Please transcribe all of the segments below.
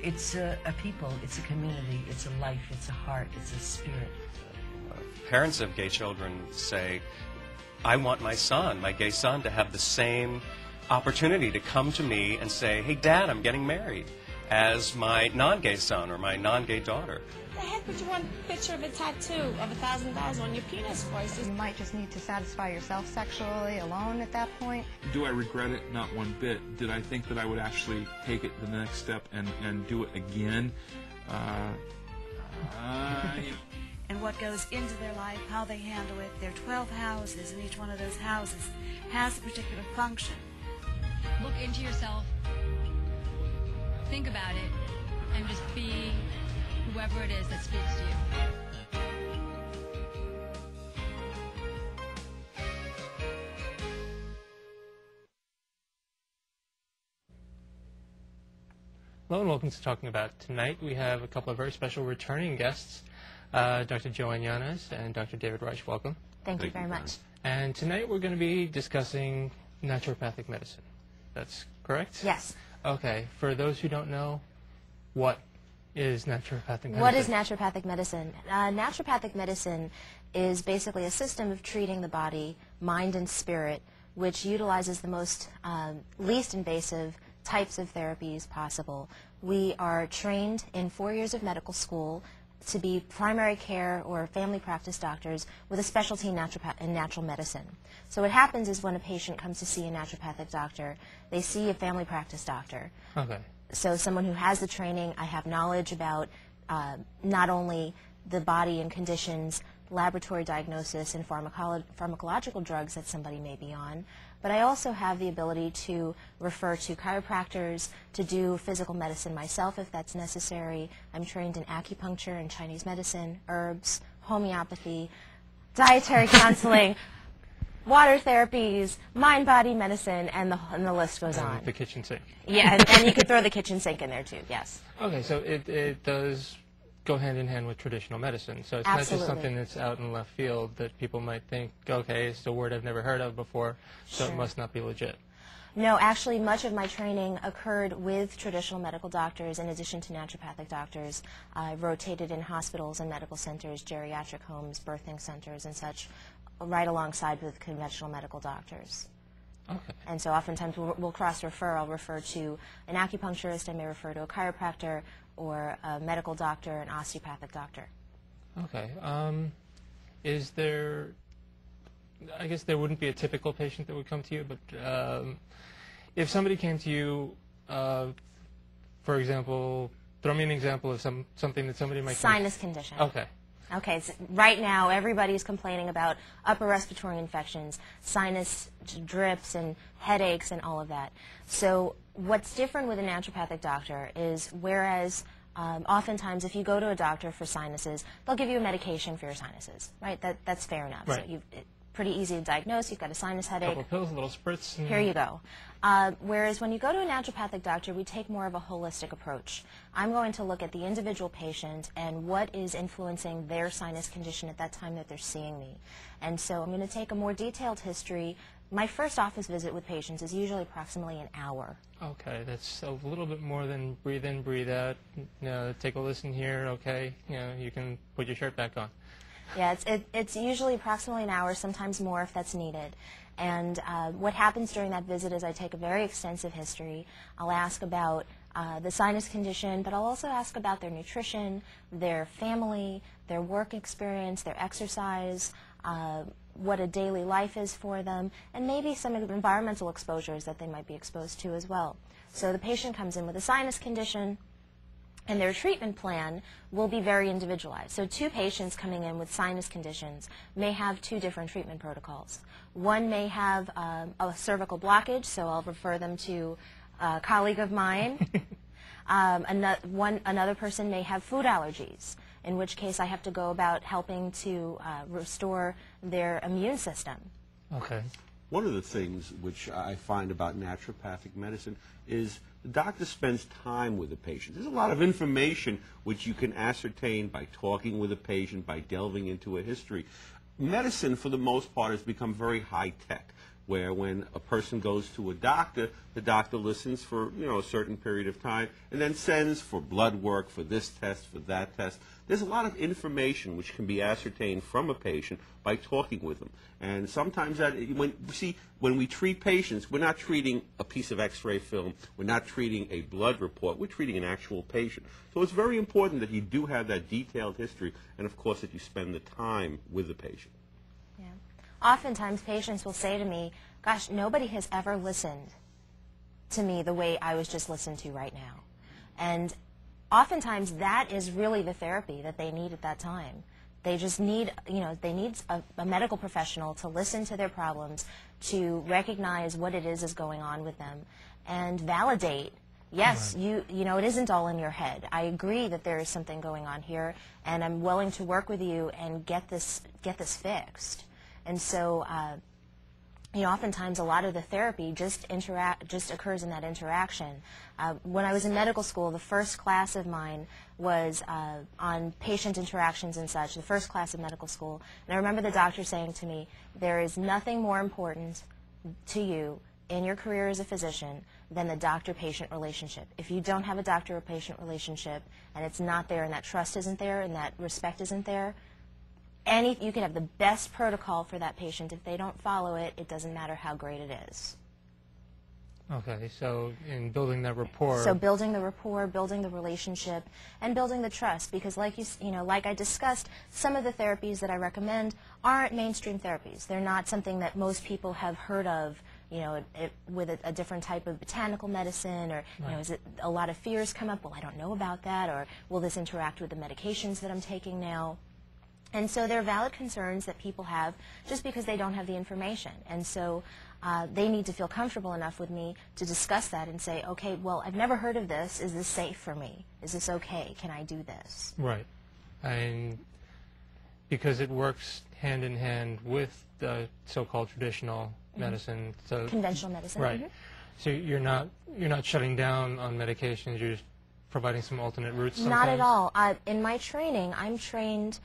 It's a people, it's a community, it's a life, it's a heart, it's a spirit. Parents of gay children say, I want my son, my gay son, to have the same opportunity to come to me and say, hey, Dad, I'm getting married, as my non-gay son or my non-gay daughter. What the heck would you want a picture of a tattoo of $1,000 on your penis for? You might just need to satisfy yourself sexually alone at that point. Do I regret it? Not one bit. Did I think that I would actually take it the next step and do it again? And what goes into their life, how they handle it. There are 12 houses, and each one of those houses has a particular function. Look into yourself, think about it, and just be whoever it is that speaks to you. Hello and welcome to Talking About Tonight. We have a couple of very special returning guests, Dr. JoAnn Yanez and Dr. David Reich. Welcome. Thank you very much. And tonight we're going to be discussing naturopathic medicine. That's correct? Yes. Okay. For those who don't know, what is naturopathic medicine? What is naturopathic medicine? Naturopathic medicine is basically a system of treating the body, mind, and spirit, which utilizes the most least invasive types of therapies possible. We are trained in 4 years of medical school to be primary care or family practice doctors with a specialty in natural medicine. So what happens is when a patient comes to see a naturopathic doctor, they see a family practice doctor. Okay. So someone who has the training, I have knowledge about not only the body and conditions, laboratory diagnosis, and pharmacological drugs that somebody may be on, but I also have the ability to refer to chiropractors, to do physical medicine myself if that's necessary. I'm trained in acupuncture and Chinese medicine, herbs, homeopathy, dietary counseling, water therapies, mind-body medicine, and the list goes on. The kitchen sink. Yeah, and you could throw the kitchen sink in there too, yes. Okay, so it does go hand in hand with traditional medicine. So it's Absolutely. not just something that's out in left field that people might think, okay, it's a word I've never heard of before, so Sure. it must not be legit. No, actually, much of my training occurred with traditional medical doctors in addition to naturopathic doctors. I rotated in hospitals and medical centers, geriatric homes, birthing centers, and such, right alongside with conventional medical doctors. Okay. And so oftentimes we'll cross-refer. I'll refer to an acupuncturist, I may refer to a chiropractor, or a medical doctor, an osteopathic doctor. Okay. Is there, I guess there wouldn't be a typical patient that would come to you, but if somebody came to you, for example, throw me an example of something that somebody might Sinus condition. Okay. Okay, so right now everybody's complaining about upper respiratory infections, sinus drips and headaches and all of that. So what's different with a naturopathic doctor is whereas oftentimes if you go to a doctor for sinuses, they'll give you a medication for your sinuses, right? That's fair enough. Right. So pretty easy to diagnose. You've got a sinus headache. A couple pills, little spritz. And Here you go. Whereas when you go to a naturopathic doctor, we take more of a holistic approach. I'm going to look at the individual patient and what is influencing their sinus condition at that time that they're seeing me. And so I'm going to take a more detailed history. My first office visit with patients is usually approximately an hour. Okay, that's a little bit more than breathe in, breathe out. You know, take a listen here, okay, you know, you can put your shirt back on. Yeah, it's usually approximately an hour, sometimes more if that's needed. And what happens during that visit is I take a very extensive history. I'll ask about the sinus condition, but I'll also ask about their nutrition, their family, their work experience, their exercise, what a daily life is for them, and maybe some of the environmental exposures that they might be exposed to as well. So the patient comes in with a sinus condition, and their treatment plan will be very individualized. So two patients coming in with sinus conditions may have two different treatment protocols. One may have a cervical blockage, so I'll refer them to a colleague of mine. Another person may have food allergies, in which case I have to go about helping to restore their immune system. Okay. One of the things which I find about naturopathic medicine is the doctor spends time with the patient. There's a lot of information which you can ascertain by talking with a patient, by delving into a history. Medicine, for the most part, has become very high-tech. where when a person goes to a doctor, the doctor listens for a certain period of time and then sends for blood work, for this test, for that test. There's a lot of information which can be ascertained from a patient by talking with them. And sometimes when we treat patients, we're not treating a piece of x-ray film, we're not treating a blood report, we're treating an actual patient. So it's very important that you do have that detailed history and of course that you spend the time with the patient. Yeah. Oftentimes patients will say to me, gosh, nobody has ever listened to me the way I was just listened to right now. And oftentimes that is really the therapy that they need at that time. They just need, they need a medical professional to listen to their problems, to recognize what it is going on with them, and validate. Yes, it isn't all in your head. I agree that there is something going on here, and I'm willing to work with you and get this fixed. And so, oftentimes a lot of the therapy just occurs in that interaction. When I was in medical school, the first class of mine was on patient interactions and such, the first class of medical school. And I remember the doctor saying to me, there is nothing more important to you in your career as a physician than the doctor-patient relationship. If you don't have a doctor-patient relationship and it's not there and that trust isn't there and that respect isn't there, you can have the best protocol for that patient. If they don't follow it, it doesn't matter how great it is. Okay, so in building that rapport. So building the rapport, building the relationship, and building the trust, because like like I discussed, some of the therapies that I recommend aren't mainstream therapies. They're not something that most people have heard of, with a different type of botanical medicine, or is it a lot of fears come up? Well, I don't know about that, or will this interact with the medications that I'm taking now? And so there are valid concerns that people have just because they don't have the information. And so they need to feel comfortable enough with me to discuss that and say, okay, well, I've never heard of this. Is this safe for me? Is this okay? Can I do this? Right. And because it works hand in hand with the so-called traditional medicine. So conventional medicine. Right. So you're not shutting down on medications. You're just providing some alternate routes sometimes? Not at all. In my training, I'm trained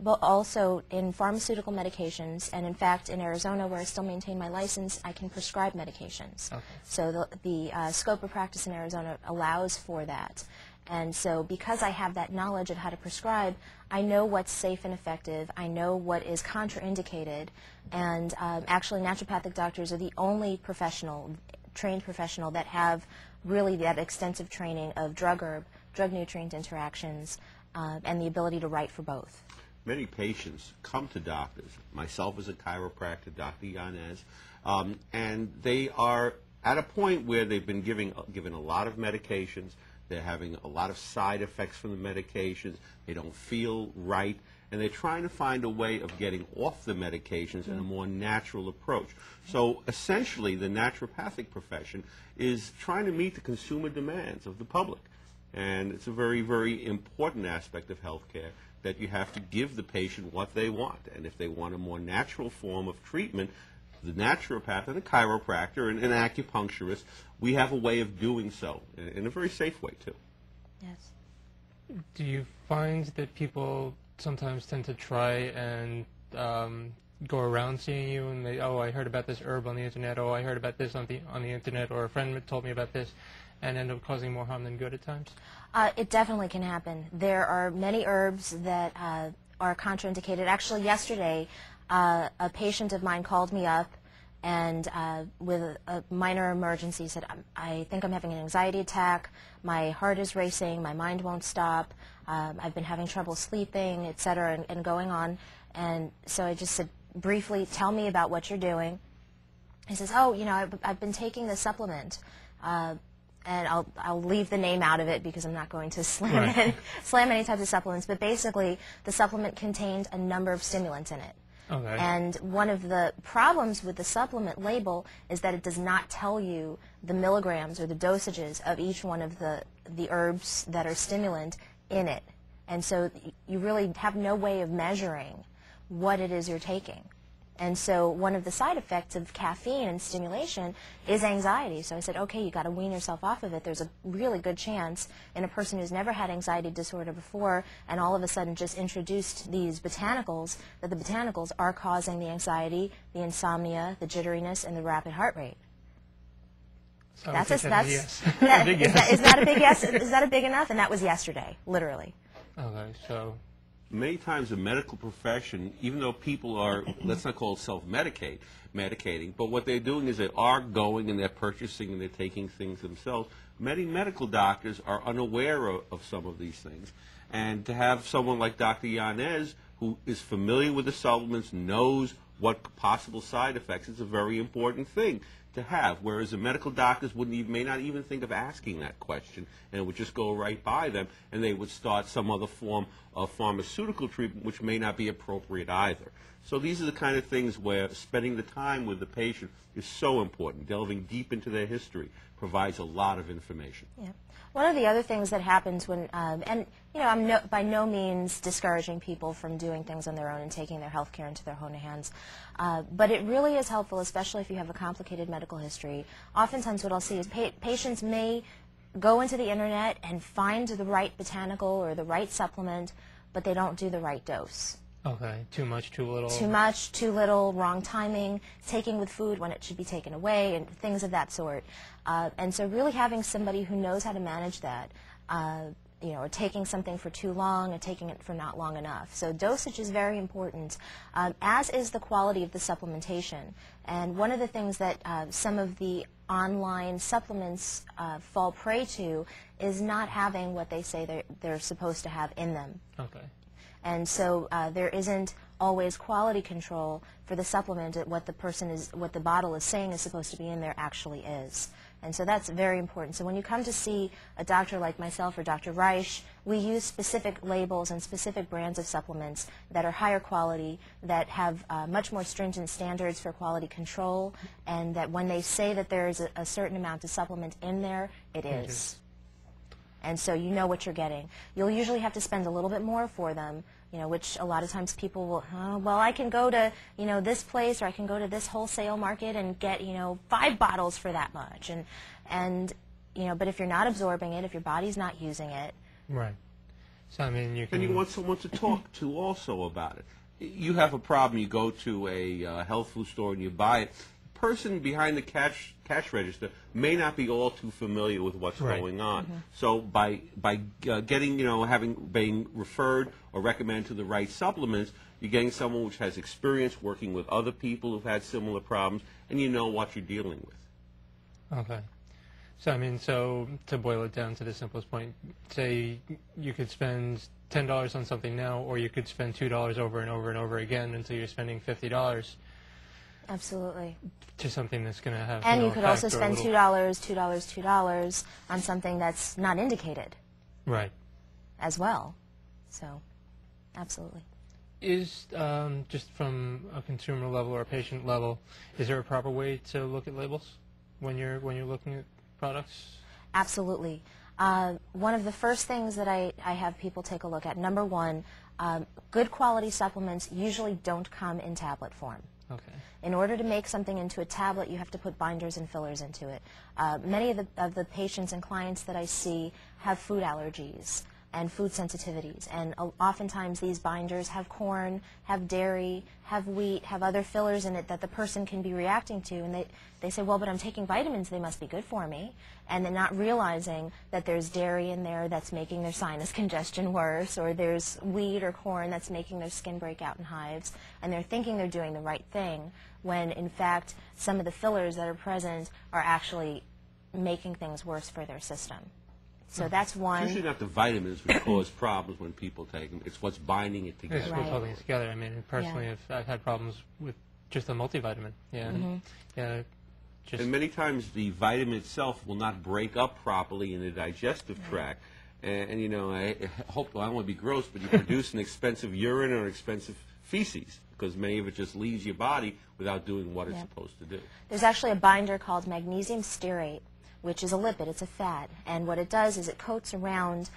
also in pharmaceutical medications, and in fact in Arizona, where I still maintain my license, I can prescribe medications. Okay. So the scope of practice in Arizona allows for that. And so because I have that knowledge of how to prescribe, I know what's safe and effective, I know what is contraindicated, and actually naturopathic doctors are the only trained professional that have really that extensive training of drug nutrient interactions, and the ability to write for both. Many patients come to doctors, myself as a chiropractor, Dr. Yanez, and they are at a point where they've been given a lot of medications, they're having a lot of side effects from the medications, they don't feel right, and they're trying to find a way of getting off the medications in a more natural approach. So essentially the naturopathic profession is trying to meet the consumer demands of the public. And it's a very, very important aspect of healthcare that you have to give the patient what they want. And if they want a more natural form of treatment, the naturopath and the chiropractor and an acupuncturist, we have a way of doing so in a very safe way, too. Yes. Do you find that people sometimes tend to try and go around seeing you and they, oh, I heard about this herb on the internet, oh, I heard about this on the internet, or a friend told me about this, and end up causing more harm than good at times? It definitely can happen. There are many herbs that are contraindicated. Actually, yesterday, a patient of mine called me up and with a minor emergency said, I think I'm having an anxiety attack, my heart is racing, my mind won't stop, I've been having trouble sleeping, etc., and going on. And so I just said, briefly, tell me about what you're doing. He says, oh, I've been taking this supplement. And I'll leave the name out of it because I'm not going to slam any types of supplements. But basically, the supplement contained a number of stimulants in it. Okay. And one of the problems with the supplement label is that it does not tell you the milligrams or the dosages of each one of the herbs that are stimulant in it. And so you really have no way of measuring what it is you're taking. And so one of the side effects of caffeine and stimulation is anxiety. So I said, okay, you got to wean yourself off of it. There's a really good chance in a person who's never had anxiety disorder before and all of a sudden just introduced these botanicals, that the botanicals are causing the anxiety, the insomnia, the jitteriness, and the rapid heart rate. So That's yes. Is that a big yes? Is that a big enough? And that was yesterday, literally. Okay, so many times the medical profession, even though people are, let's not call it self-medicating, but what they're doing is they are going and they're purchasing and they're taking things themselves. Many medical doctors are unaware of some of these things. And to have someone like Dr. Yanez, who is familiar with the supplements, knows what possible side effects, is a very important thing to have, whereas the medical doctors may not even think of asking that question, and it would just go right by them, and they would start some other form of pharmaceutical treatment which may not be appropriate either. So these are the kind of things where spending the time with the patient is so important. Delving deep into their history provides a lot of information. Yeah. One of the other things that happens when, and you know, I'm by no means discouraging people from doing things on their own and taking their health care into their own hands, but it really is helpful, especially if you have a complicated medical history. Oftentimes what I'll see is patients may go into the internet and find the right botanical or the right supplement, but they don't do the right dose. okay, too much, too little. Too much, too little, wrong timing, taking with food when it should be taken away, and things of that sort. And so really having somebody who knows how to manage that, you know, or taking something for too long or taking it for not long enough. So dosage is very important, as is the quality of the supplementation. And one of the things that some of the online supplements fall prey to is not having what they say they're supposed to have in them. Okay. And so there isn't always quality control for the supplement. What the bottle is saying is supposed to be in there actually is. And so that's very important. So when you come to see a doctor like myself or Dr. Reich, we use specific labels and specific brands of supplements that are higher quality, that have much more stringent standards for quality control, and that when they say that there is a certain amount of supplement in there, it is. And so you know what you're getting. You'll usually have to spend a little bit more for them, you know, which a lot of times people will, well, I can go to, you know, this place, or I can go to this wholesale market and get, you know, 5 bottles for that much. And you know, but if you're not absorbing it, if your body's not using it. Right. So, I mean, you can... And you want someone to talk to also about it. You have a problem, you go to a health food store and you buy it. The person behind the cash register may not be all too familiar with what's going on. So by getting, you know, being referred or recommended to the right supplements, you're getting someone which has experience working with other people who've had similar problems, and you know what you're dealing with. Okay. So, I mean, so to boil it down to the simplest point, say you could spend $10 on something now, or you could spend $2 over and over and over again until you're spending $50. Absolutely. To something that's going to have. And you could also spend $2 on something that's not indicated. Right. As well. So, absolutely. Is, just from a consumer level or a patient level, is there a proper way to look at labels when you're looking at products? Absolutely. One of the first things that I have people take a look at, number one, good quality supplements usually don't come in tablet form. Okay. In order to make something into a tablet, you have to put binders and fillers into it. Many of the patients and clients that I see have food allergies and food sensitivities, and oftentimes these binders have corn, have dairy, have wheat, have other fillers in it that the person can be reacting to, and they say, well, but I'm taking vitamins, they must be good for me, and they're not realizing that there's dairy in there that's making their sinus congestion worse, or there's wheat or corn that's making their skin break out in hives, and they're thinking they're doing the right thing, when in fact some of the fillers that are present are actually making things worse for their system. So that's one. It's usually not the vitamins which cause problems when people take them. It's what's binding it together. It's what's holding it together. I mean, personally, I've had problems with just a multivitamin. Yeah. Yeah. And many times the vitamin itself will not break up properly in the digestive tract. And you know, I hope, well, I don't want to be gross, but you produce an expensive urine or expensive feces, because many of it just leaves your body without doing what it's supposed to do. There's actually a binder called magnesium stearate, which is a lipid, it's a fat, and what it does is it coats around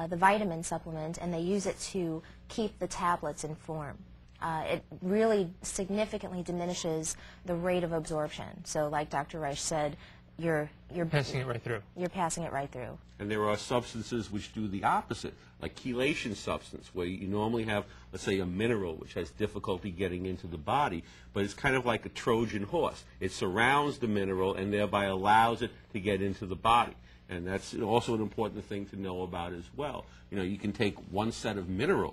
the vitamin supplement, and they use it to keep the tablets in form. it really significantly diminishes the rate of absorption. So like Dr. Reich said, you're passing it right through. You're passing it right through. And there are substances which do the opposite, like chelation substance, where you normally have, let's say, a mineral which has difficulty getting into the body, but it's kind of like a Trojan horse. It surrounds the mineral and thereby allows it to get into the body. And that's also an important thing to know about as well. You know, you can take one set of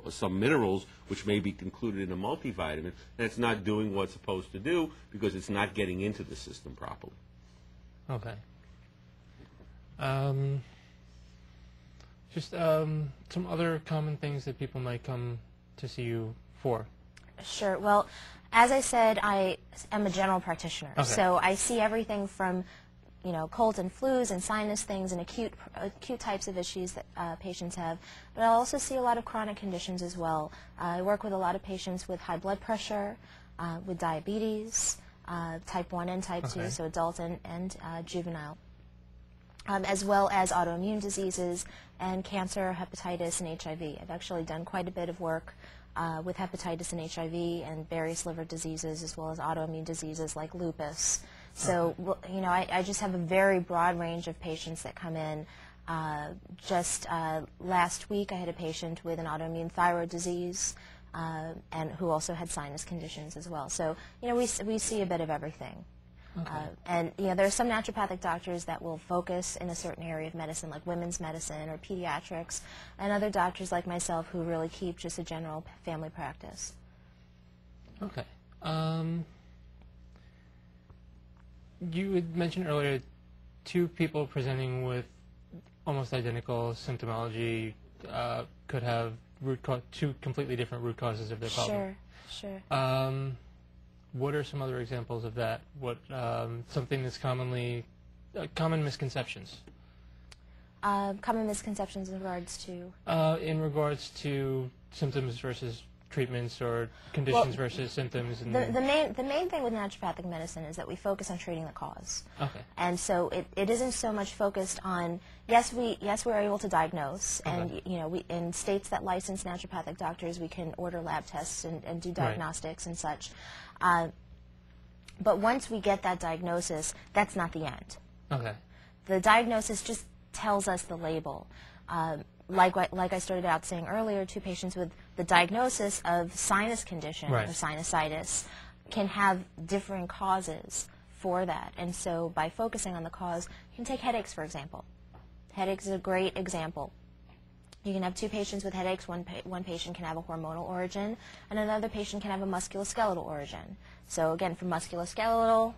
some minerals which may be included in a multivitamin, and it's not doing what it's supposed to do because it's not getting into the system properly. Okay. Just some other common things that people might come to see you for. Sure. Well, as I said, I am a general practitioner. Okay. So I see everything from, you know, colds and flus and sinus things and acute types of issues that patients have. But I also see a lot of chronic conditions as well. I work with a lot of patients with high blood pressure, with diabetes, type 1 and type 2, so adult and juvenile, as well as autoimmune diseases and cancer, hepatitis, and HIV. I've actually done quite a bit of work with hepatitis and HIV and various liver diseases, as well as autoimmune diseases like lupus. So, you know, I just have a very broad range of patients that come in. Just last week, I had a patient with an autoimmune thyroid disease, and who also had sinus conditions as well. So, you know, we see a bit of everything. And, you know, there are some naturopathic doctors that will focus in a certain area of medicine, like women's medicine or pediatrics, and other doctors like myself who really keep just a general family practice. Okay. You had mentioned earlier 2 people presenting with almost identical symptomology could have 2 completely different root causes of their problem. Sure. What are some other examples of that? What something that's commonly common misconceptions? Common misconceptions in regards to? In regards to symptoms versus treatments, or conditions versus symptoms. And the main thing with naturopathic medicine is that we focus on treating the cause. Okay. And so it isn't so much focused on, yes, we're able to diagnose, and you know, in states that license naturopathic doctors, we can order lab tests and do diagnostics and such. But once we get that diagnosis, that's not the end. Okay. The diagnosis just tells us the label. Like I started out saying earlier, 2 patients with the diagnosis of sinus condition or sinusitis can have different causes for that. And so by focusing on the cause, you can take headaches, for example. Headaches is a great example. You can have 2 patients with headaches. One patient can have a hormonal origin, and another patient can have a musculoskeletal origin. So again, for musculoskeletal,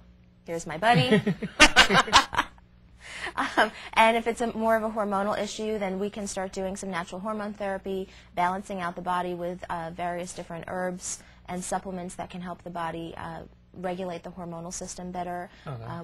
here's my buddy. And if it's more of a hormonal issue, then we can start doing some natural hormone therapy, balancing out the body with various different herbs and supplements that can help the body regulate the hormonal system better,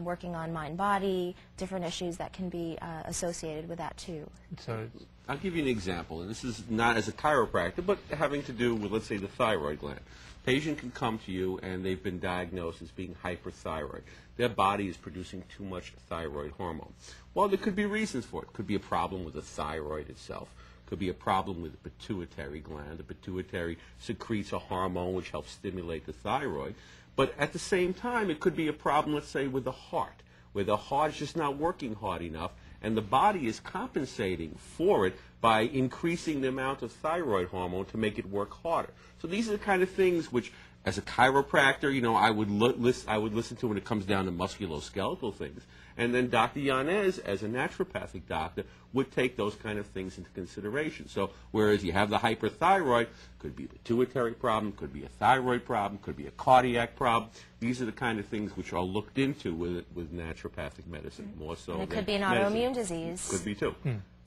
working on mind-body, different issues that can be associated with that too. So I'll give you an example, and this is not as a chiropractor, but having to do with, let's say, the thyroid gland. Patient can come to you and they've been diagnosed as being hyperthyroid. Their body is producing too much thyroid hormone. Well, there could be reasons for it. It could be a problem with the thyroid itself. It could be a problem with the pituitary gland. The pituitary secretes a hormone which helps stimulate the thyroid. But at the same time, it could be a problem, let's say, with the heart, where the heart is just not working hard enough, and the body is compensating for it by increasing the amount of thyroid hormone to make it work harder. So these are the kind of things which, as a chiropractor, you know, I would listen to when it comes down to musculoskeletal things. And then Dr. Yanez, as a naturopathic doctor, would take those kind of things into consideration. So whereas you have the hyperthyroid, could be a pituitary problem, could be a thyroid problem, could be a cardiac problem. These are the kind of things which are looked into with naturopathic medicine, more so. And it could be an autoimmune disease. Could be too.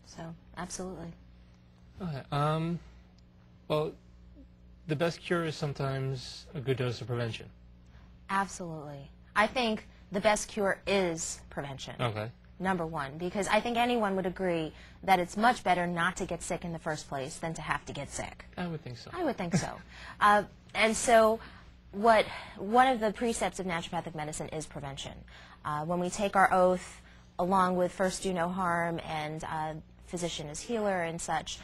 So, absolutely. Okay. Well, the best cure is sometimes a good dose of prevention. Absolutely. I think the best cure is prevention. Okay. Number one, because I think anyone would agree that it's much better not to get sick in the first place than to have to get sick. I would think so. I would think so. And so one of the precepts of naturopathic medicine is prevention. When we take our oath, along with first do no harm and physician is healer and such,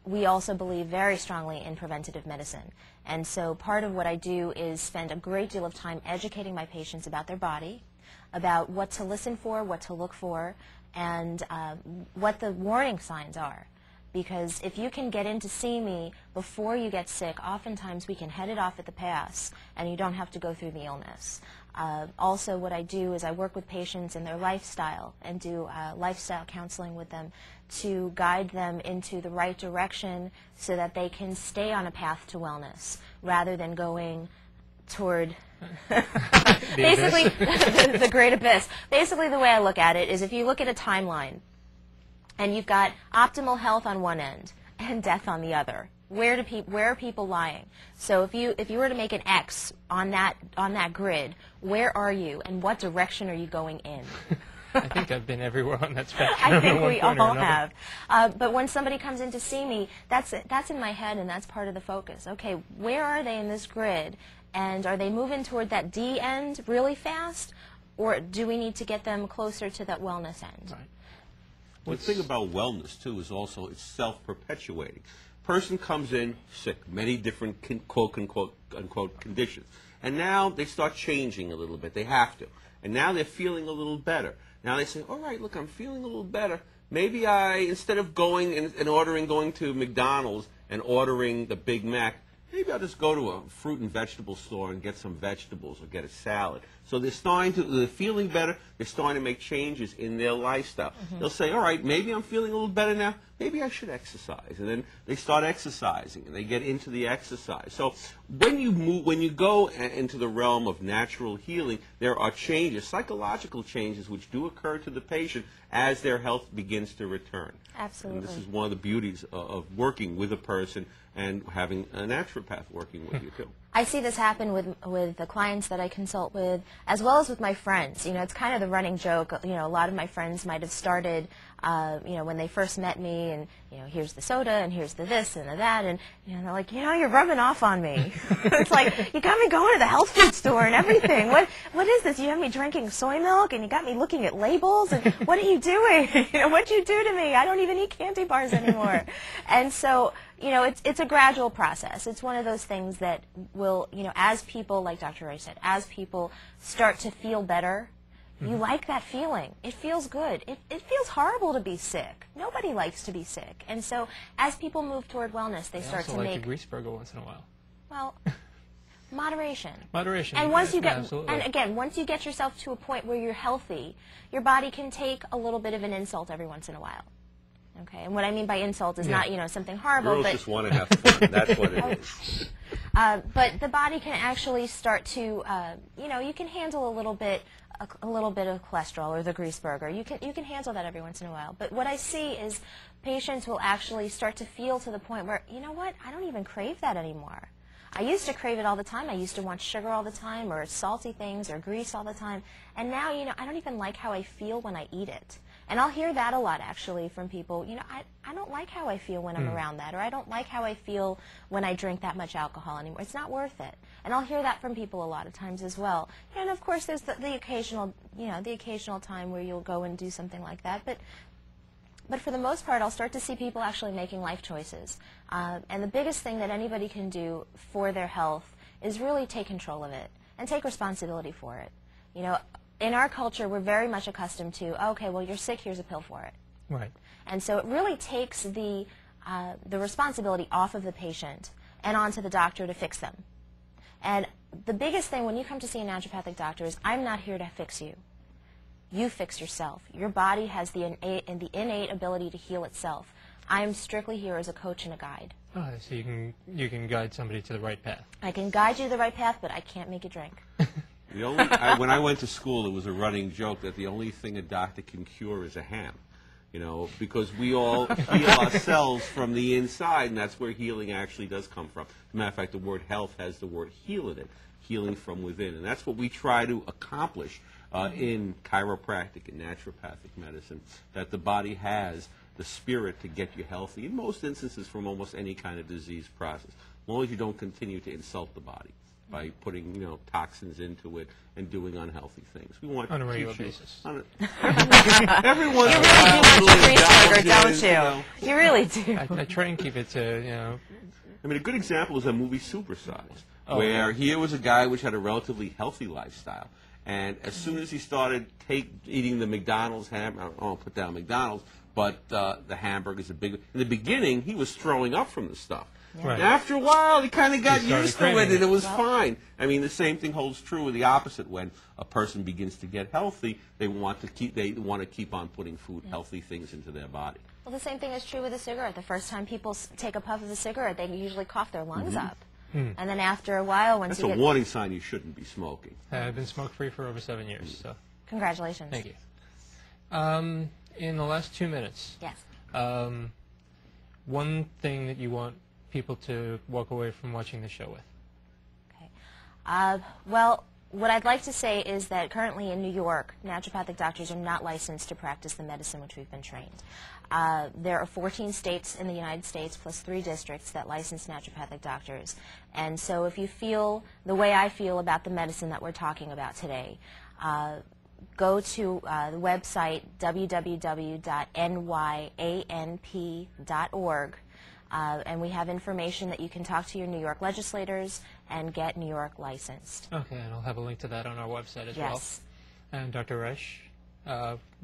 we also believe very strongly in preventative medicine. And so part of what I do is spend a great deal of time educating my patients about their body, about what to listen for, what to look for, and what the warning signs are. Because if you can get in to see me before you get sick, oftentimes we can head it off at the pass and you don't have to go through the illness. Also, what I do is I work with patients in their lifestyle and do lifestyle counseling with them to guide them into the right direction so that they can stay on a path to wellness rather than going toward basically the great abyss. Basically, the way I look at it is if you look at a timeline and you've got optimal health on one end and death on the other, where are people lying? So if you were to make an X on that grid, where are you and what direction are you going in? I think I've been everywhere on that spectrum. I think we all have. But when somebody comes in to see me, that's in my head and that's part of the focus. Okay, where are they in this grid? And are they moving toward that D end really fast? Or do we need to get them closer to that wellness end? Right. The thing about wellness, too, is also it's self-perpetuating. Person comes in sick, many different quote-unquote conditions. And now they start changing a little bit. They have to. And now they're feeling a little better. Now they say, all right, look, I'm feeling a little better. Maybe instead of going and going to McDonald's and ordering the Big Mac, maybe I'll just go to a fruit and vegetable store and get some vegetables or get a salad. So they're feeling better. They're starting to make changes in their lifestyle. Mm-hmm. They'll say, all right, maybe I'm feeling a little better now. Maybe I should exercise. And then they start exercising and they get into the exercise. So when you go into the realm of natural healing, there are changes, psychological changes, which do occur to the patient as their health begins to return. Absolutely. And this is one of the beauties of working with a person and having a naturopath working with you, too. I see this happen with the clients that I consult with, as well as with my friends. You know, it's kind of the running joke. You know, a lot of my friends might have started, you know, when they first met me, and, you know, here's the soda, and here's the this and the that, and, you know, they're like, you know, you're rubbing off on me. It's like, you got me going to the health food store and everything. What is this? You have me drinking soy milk, and you got me looking at labels, and what are you doing? You know, what'd you do to me? I don't even eat candy bars anymore. And so, you know, it's a gradual process. It's one of those things that will, you know, as people, like Dr. Reich said, as people start to feel better, you like that feeling. It feels good. It feels horrible to be sick. Nobody likes to be sick. And so as people move toward wellness, they start to make... I also like a grease burger once in a while. Well, moderation. Moderation. And once you get, absolutely. and again, once you get yourself to a point where you're healthy, your body can take a little bit of an insult every once in a while. Okay, and what I mean by insult is not, you know, something horrible. Girls but just want to have fun. That's what it is. But the body can actually start to, you know, you can handle a little bit of cholesterol or the grease burger. You can handle that every once in a while. But what I see is patients will actually start to feel to the point where, you know what, I don't even crave that anymore. I used to crave it all the time. I used to want sugar all the time, or salty things, or grease all the time. And now, you know, I don't even like how I feel when I eat it. And I'll hear that a lot, actually, from people. You know, I don't like how I feel when I'm around that, or I don't like how I feel when I drink that much alcohol anymore. It's not worth it. And I'll hear that from people a lot of times as well. And of course, there's the occasional, you know, the occasional time where you'll go and do something like that. But for the most part, I'll start to see people actually making life choices. And the biggest thing that anybody can do for their health is really take control of it and take responsibility for it. You know, in our culture, we're very much accustomed to, okay, well, you're sick, here's a pill for it. Right. And so it really takes the responsibility off of the patient and onto the doctor to fix them. And the biggest thing when you come to see a naturopathic doctor is, I'm not here to fix you. You fix yourself. Your body has the innate ability to heal itself. I'm strictly here as a coach and a guide. Oh, so you can guide somebody to the right path. I can guide you to the right path, but I can't make you drink. When I went to school, it was a running joke that the only thing a doctor can cure is a ham. You know, because we all heal ourselves from the inside, and that's where healing actually does come from. As a matter of fact, the word health has the word heal in it, healing from within. And that's what we try to accomplish in chiropractic and naturopathic medicine, that the body has the spirit to get you healthy, in most instances from almost any kind of disease process, as long as you don't continue to insult the body by putting, you know, toxins into it and doing unhealthy things. We want on a regular basis. Every once in a while, imagine, don't you? know. You really do. I try and keep it to, you know. I mean, a good example is a movie Supersize, Oh, where yeah. here was a guy which had a relatively healthy lifestyle. And as soon as he started eating the McDonald's hamburger, I won't put down McDonald's, but the hamburger's a big. In the beginning, he was throwing up from the stuff. Yeah. Right. After a while, he kind of got He started used to it, craving and it. it was fine. I mean, the same thing holds true with the opposite. When a person begins to get healthy, they want to keep on putting healthy things into their body. Well, the same thing is true with a cigarette. The first time people take a puff of a cigarette, they usually cough their lungs up. And then after a while, once That's you a get... warning sign you shouldn't be smoking. I've been smoke-free for over 7 years, so. Congratulations. Thank you. In the last 2 minutes, Yes. one thing that you want people to walk away from watching the show with? Okay. Well, what I'd like to say is that currently in New York, naturopathic doctors are not licensed to practice the medicine which we've been trained. There are 14 states in the United States plus 3 districts that license naturopathic doctors. And so if you feel the way I feel about the medicine that we're talking about today, go to the website www.nyanp.org. And we have information that you can talk to your New York legislators and get New York licensed. Okay, and I'll have a link to that on our website as well. Yes. And Dr. Reich,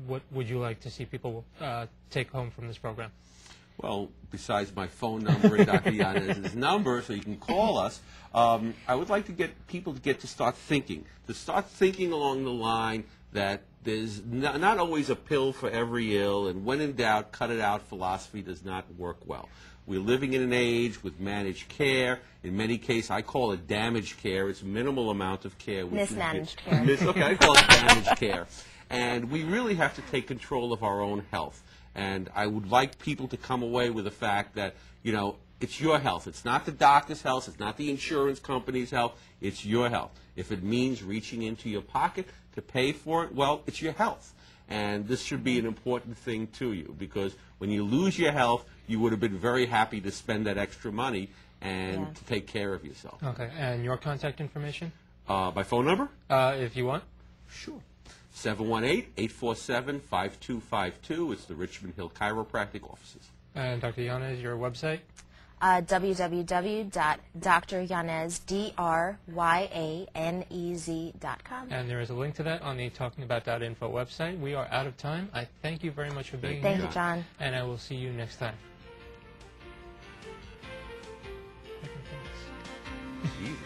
what would you like to see people take home from this program? Well, besides my phone number and Dr. Yanez's number, so you can call us, I would like to get people to start thinking along the line that there's not always a pill for every ill, and when in doubt, cut it out philosophy does not work well. We're living in an age with managed care. In many cases, I call it damaged care. It's minimal amount of care. Mismanaged care. Okay, I call it damaged care. And we really have to take control of our own health. And I would like people to come away with the fact that, you know, it's your health. It's not the doctor's health. It's not the insurance company's health. It's your health. If it means reaching into your pocket to pay for it, well, it's your health. And this should be an important thing to you, because when you lose your health, you would have been very happy to spend that extra money and to take care of yourself. Okay, and your contact information? My phone number? If you want. Sure. 718-847-5252. It's the Richmond Hill Chiropractic offices. And Dr. Yanez, your website? www.dryanez.com. And there is a link to that on the talkingabout.info website. We are out of time. I thank you very much for being here. Thank you, John. And I will see you next time. Jesus.